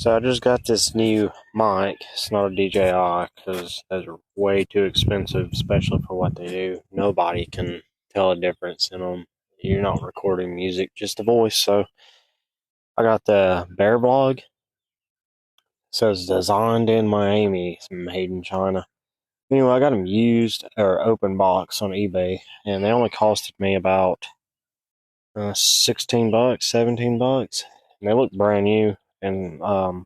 So I just got this new mic. It's not a DJI because those are way too expensive, especially for what they do. Nobody can tell a difference in them. You're not recording music, just a voice. So I got the Bear Vlog. It says designed in Miami, it's made in China. Anyway, I got them used or open box on eBay, and they only costed me about $16, $17, and they look brand new. And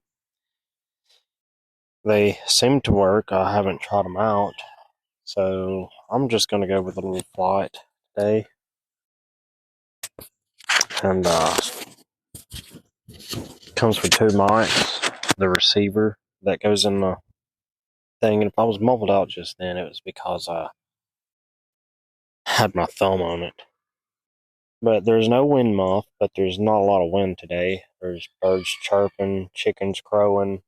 they seem to work. I haven't tried them out, so I'm just gonna go with a little flight today. And comes with two mics, the receiver that goes in the thing. And if I was muffled out just then, it was because I had my thumb on it. But there's no wind muff, but there's not a lot of wind today. There's birds chirping, chickens crowing,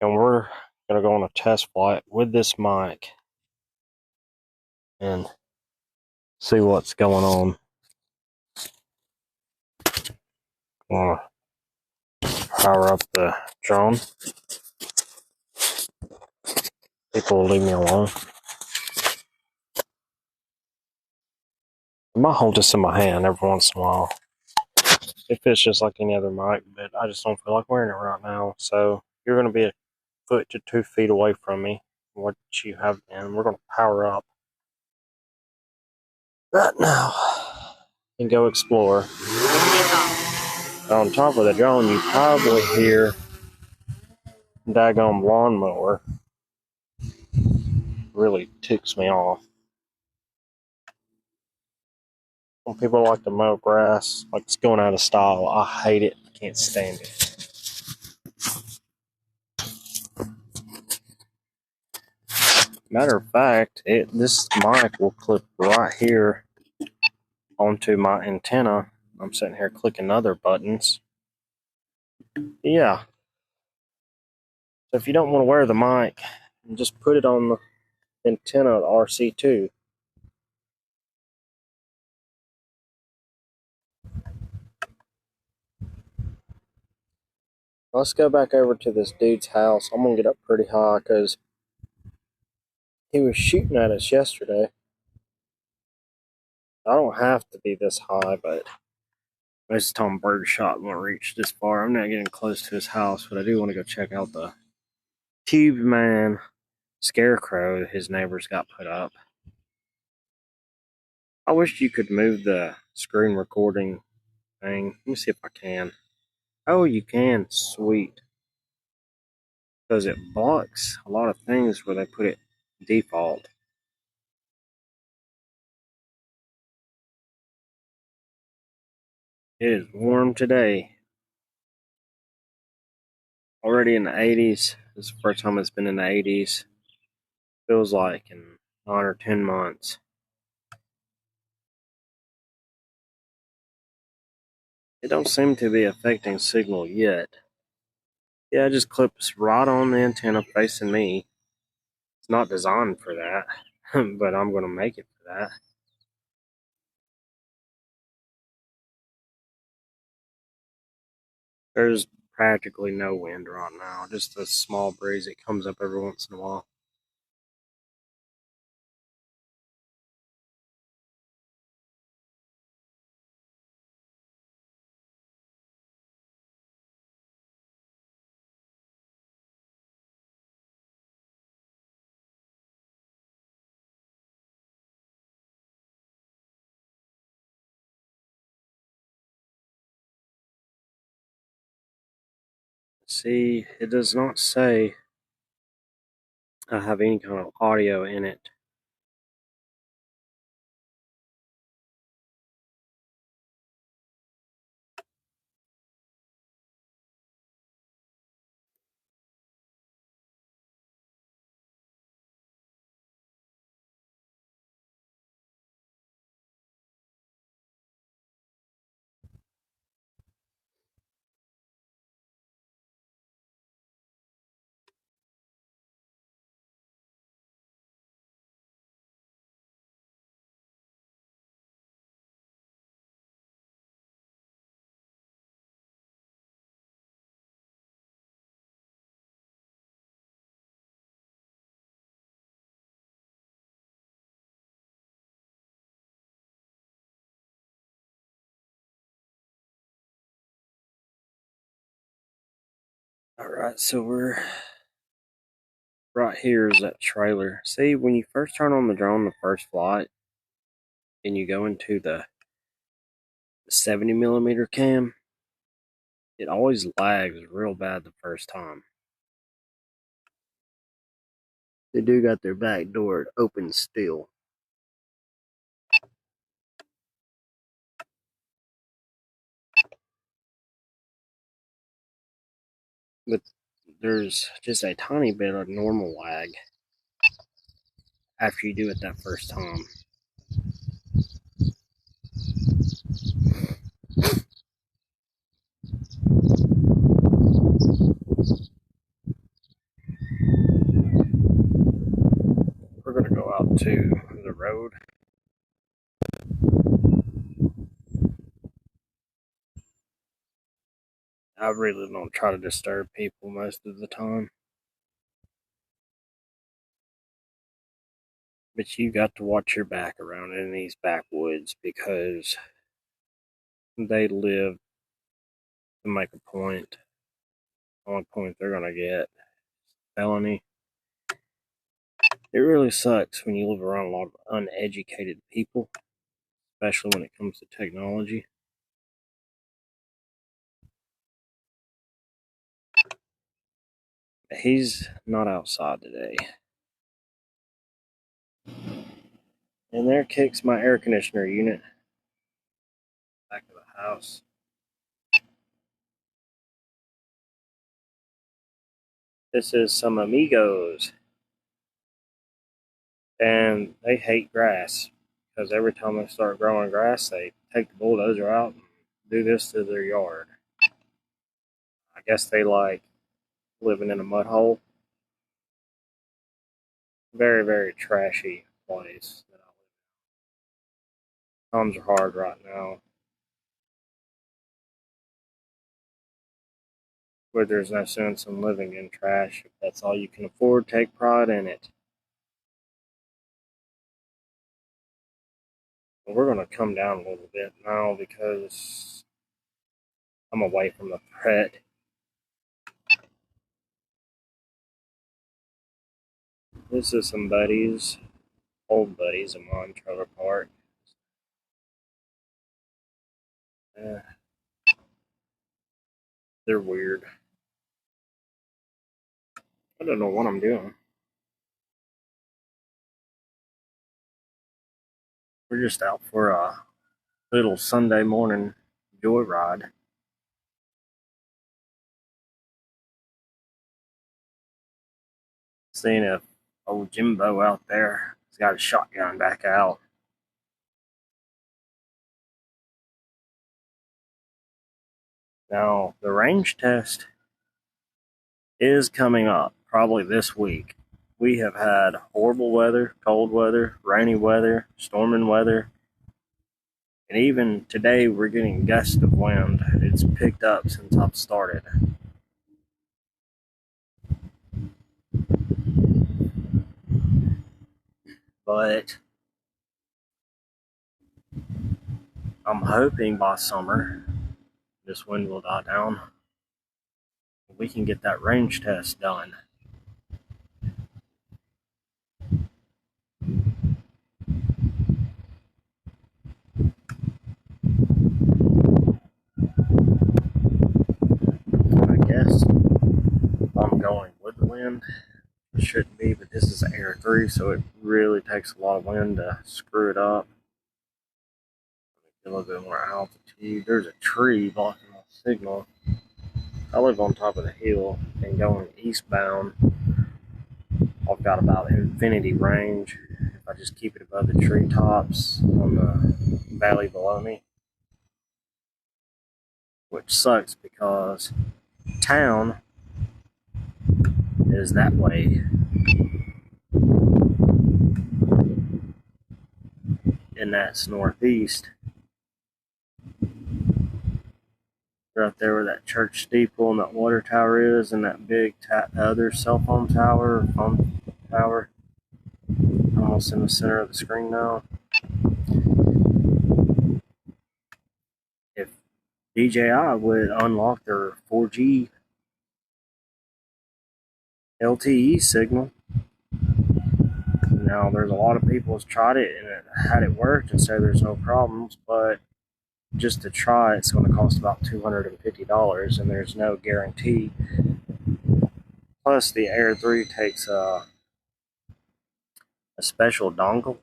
and we're gonna go on a test flight with this mic and see what's going on. I'm gonna power up the drone. People will leave me alone. I might hold this in my hand every once in a while. It fits just like any other mic, but I just don't feel like wearing it right now. So you're going to be a foot to 2 feet away from me. What you have been. We're going to power up right now and go explore. On top of the drone, you probably hear daggone lawnmower. Really ticks me off. When people like to mow grass, like it's going out of style, I hate it. I can't stand it. Matter of fact, this mic will clip right here onto my antenna. I'm sitting here clicking other buttons. Yeah. So if you don't want to wear the mic, just put it on the antenna of the rc2. Let's go back over to this dude's house. I'm going to get up pretty high because he was shooting at us yesterday. I don't have to be this high, but most of the time bird shot won't reach this far. I'm not getting close to his house, but I do want to go check out the Tube Man scarecrow his neighbors got put up. I wish you could move the screen recording thing. Let me see if I can. Oh, you can. Sweet. Because it blocks a lot of things where they put it default. It is warm today. Already in the 80s. This is the first time it's been in the 80s. Feels like in 9 or 10 months. It don't seem to be affecting signal yet. Yeah, it just clips right on the antenna facing me. It's not designed for that, but I'm going to make it for that. There's practically no wind right now, just a small breeze that comes up every once in a while. See, it does not say I have any kind of audio in it. Alright, so we're right here is that trailer. See, when you first turn on the drone, the first flight, and you go into the 70mm cam, it always lags real bad the first time. They do got their back door open still. But there's just a tiny bit of normal lag after you do it that first time. We're going to go out to the road. I really don't try to disturb people most of the time. But you got to watch your back around in these backwoods because they live to make a point. The only point they're going to get felony. It really sucks when you live around a lot of uneducated people, especially when it comes to technology. He's not outside today. And there kicks my air conditioner unit back of the house. This is some amigos. And they hate grass because every time they start growing grass, they take the bulldozer out and do this to their yard. I guess they like living in a mud hole. Very, very trashy place that I live in. Times are hard right now. But there's no sense in living in trash. If that's all you can afford, take pride in it. But we're going to come down a little bit now because I'm away from the threat. This is some buddies, old buddies of mine, trailer park. They're weird. I don't know what I'm doing. We're just out for a little Sunday morning joyride. Seeing if old Jimbo out there has got his shotgun back out. Now, the range test is coming up probably this week. We have had horrible weather, cold weather, rainy weather, storming weather, and even today we're getting gusts of wind. It's picked up since I've started. But I'm hoping by summer this wind will die down. We can get that range test done. I guess I'm going with the wind. It shouldn't be, but this is Air 3, so it really takes a lot of wind to screw it up. A little bit more altitude. There's a tree blocking my signal. I live on top of the hill and going eastbound. I've got about infinity range if I just keep it above the treetops on the valley below me. Which sucks because town is that way. And that's northeast. Right there where that church steeple and that water tower is, and that big other cell phone tower, phone tower, almost in the center of the screen now. If DJI would unlock their 4G LTE signal. Now, there's a lot of people who's tried it and it had it worked and say there's no problems, but just to try it's going to cost about $250 and there's no guarantee. Plus, the Air 3 takes a special dongle.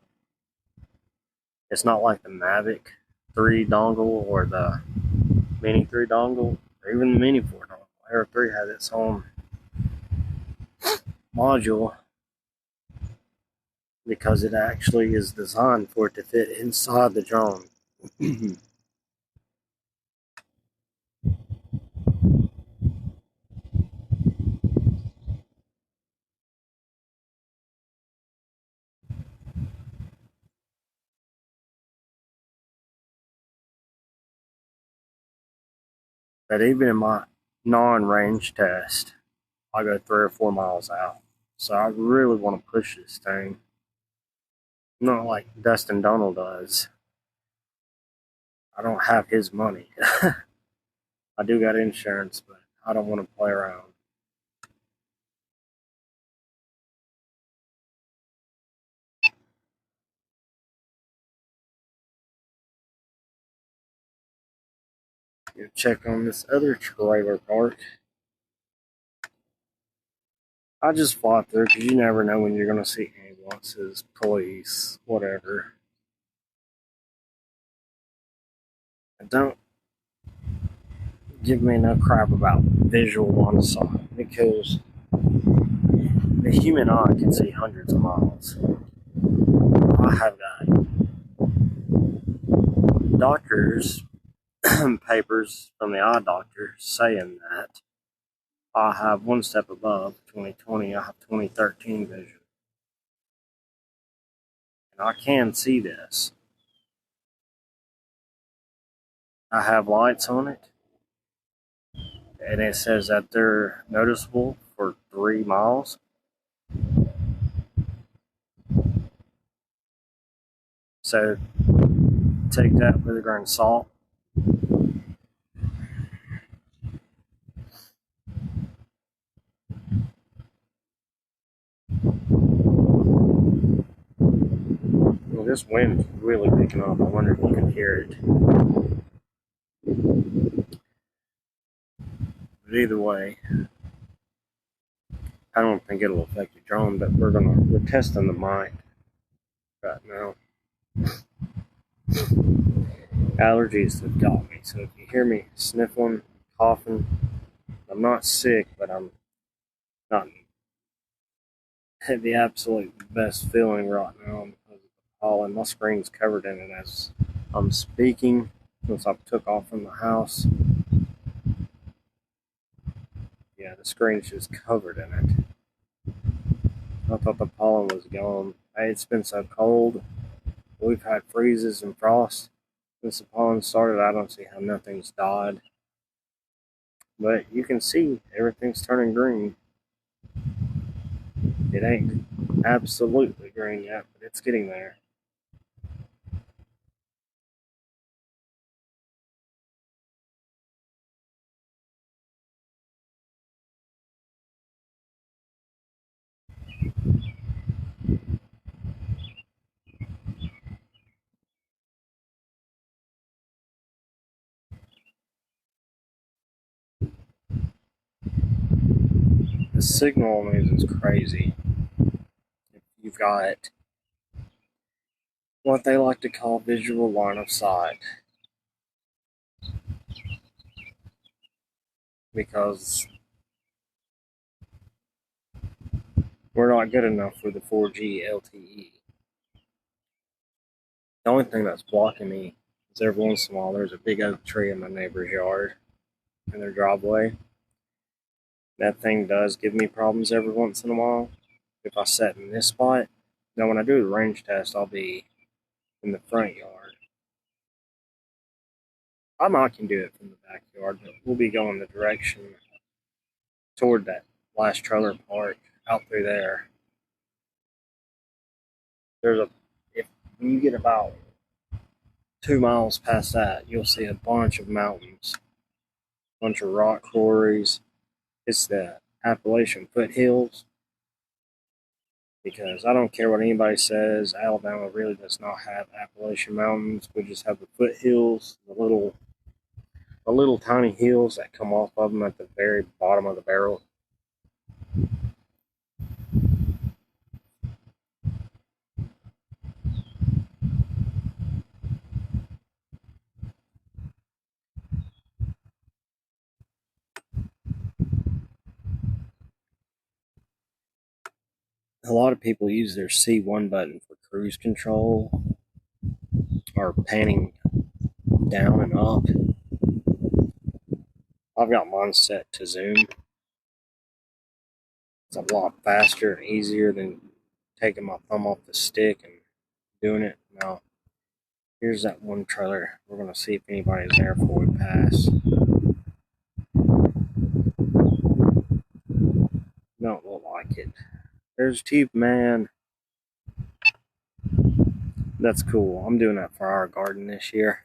It's not like the Mavic 3 dongle or the Mini 3 dongle or even the Mini 4 dongle. Air 3 has its own module because it actually is designed for it to fit inside the drone. But even in my non-range test, I go 3 or 4 miles out. So I really want to push this thing. Not like Dustin Donald does. I don't have his money. I do got insurance, but I don't want to play around. You check on this other trailer park. I just fly through because you never know when you're going to see ambulances, police, whatever. Don't give me no crap about visual line of sight because the human eye can see hundreds of miles. I have got doctors' papers from the eye doctor saying that I have one step above 2020. I have 2013 vision. And I can see this. I have lights on it. And it says that they're noticeable for 3 miles. So take that with a grain of salt. Well, this wind's really picking up. I wonder if you can hear it. But either way, I don't think it'll affect the drone, but we're testing the mic right now. Allergies have got me, so if you hear me sniffling, coughing, I'm not sick, but I'm not the absolute best feeling right now because of the pollen. My screen's covered in it as I'm speaking since I took off from the house. Yeah, the screen's just covered in it. I thought the pollen was gone. Hey, it's been so cold. We've had freezes and frost since the pollen started. I don't see how nothing's died. But you can see everything's turning green. It ain't absolutely green yet, but it's getting there. The signal on these is crazy. You've got what they like to call visual line of sight because we're not good enough for the 4G LTE. The only thing that's blocking me is every once in a while there's a big oak tree in my neighbor's yard in their driveway. That thing does give me problems every once in a while. If I set in this spot, now when I do the range test, I'll be in the front yard. I might can do it from the backyard, but we'll be going the direction toward that last trailer park out through there. If you get about 2 miles past that, you'll see a bunch of mountains, a bunch of rock quarries. It's the Appalachian foothills. because I don't care what anybody says. Alabama really does not have Appalachian Mountains. We just have the foothills, the little tiny hills that come off of them at the very bottom of the barrel. A lot of people use their C1 button for cruise control or panning down and up. I've got mine set to zoom. It's a lot faster and easier than taking my thumb off the stick and doing it. Now, here's that one trailer. We're going to see if anybody's there before we pass. Don't look like it. There's Chief Man. That's cool. I'm doing that for our garden this year.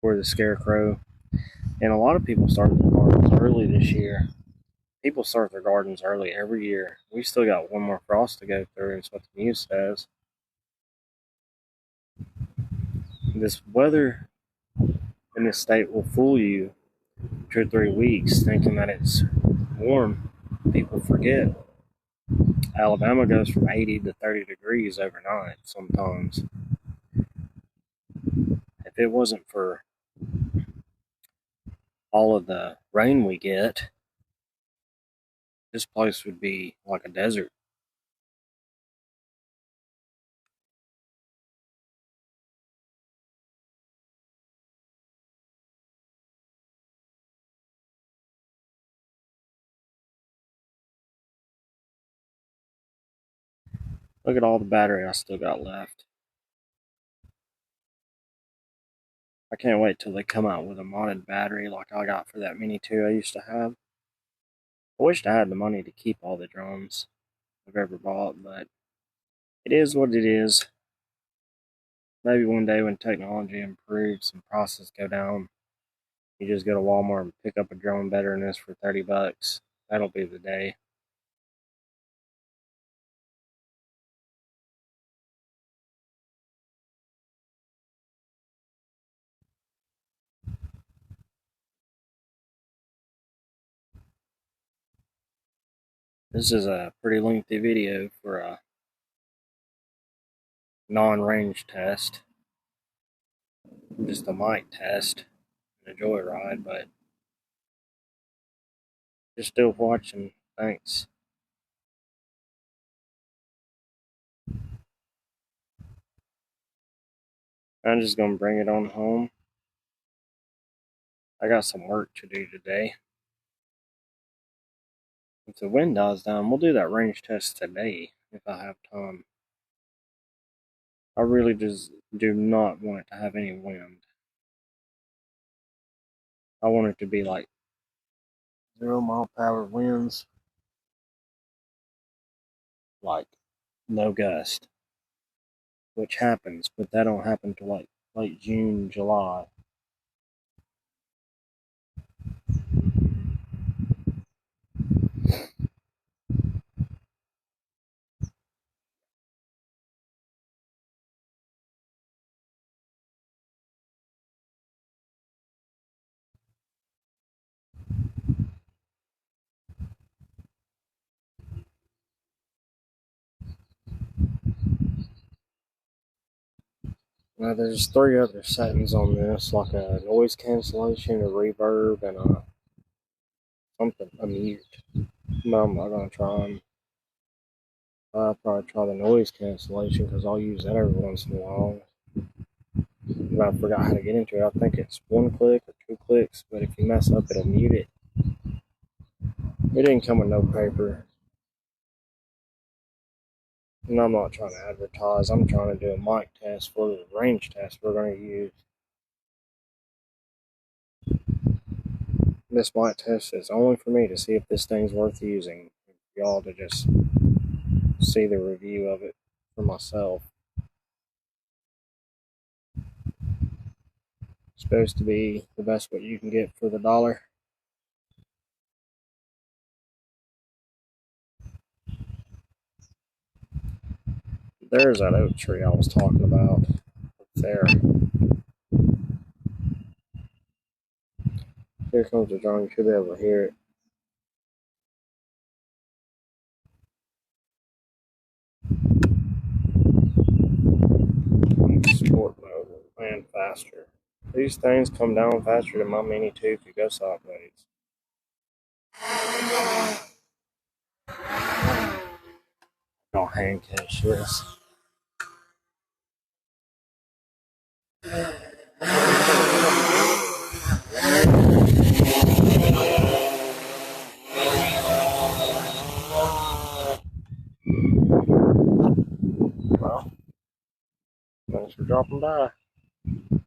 For the scarecrow. And a lot of people started their gardens early this year. People start their gardens early every year. We still got one more frost to go through, is what the news says. This weather in this state will fool you 2 or 3 weeks thinking that it's warm. People forget. Alabama goes from 80 to 30 degrees overnight sometimes. If it wasn't for all of the rain we get, this place would be like a desert. Look at all the battery I still got left. I can't wait till they come out with a modded battery like I got for that Mini 2 I used to have. I wished I had the money to keep all the drones I've ever bought, but it is what it is. Maybe one day when technology improves and prices go down, you just go to Walmart and pick up a drone better than this for $30. That'll be the day. This is a pretty lengthy video for a non-range test. Just a mic test and a joyride, but just still watching. Thanks. I'm just gonna bring it on home. I got some work to do today. If the wind dies down, we'll do that range test today if I have time. I really just do not want it to have any wind. I want it to be like 0 mile per hour winds, like no gust, which happens, but that don't happen till like late June, July. Now there's 3 other settings on this, like a noise cancellation, a reverb, and a mute. But I'm not gonna try them. I'll probably try the noise cancellation because I'll use that every once in a while. But I forgot how to get into it. I think it's 1 click or 2 clicks, but if you mess up, it'll mute it. It didn't come with no paper. And I'm not trying to advertise. I'm trying to do a mic test for the range test we're going to use. This mic test is only for me to see if this thing's worth using. For y'all to just see the review of it for myself. It's supposed to be the best what you can get for the dollar. There's that oak tree I was talking about up there. Here comes the drone. You should be able to hear it. Sport mode, and faster. These things come down faster than my Mini 2 if you go sideways. I'll hand catch this. Well, thanks for dropping by.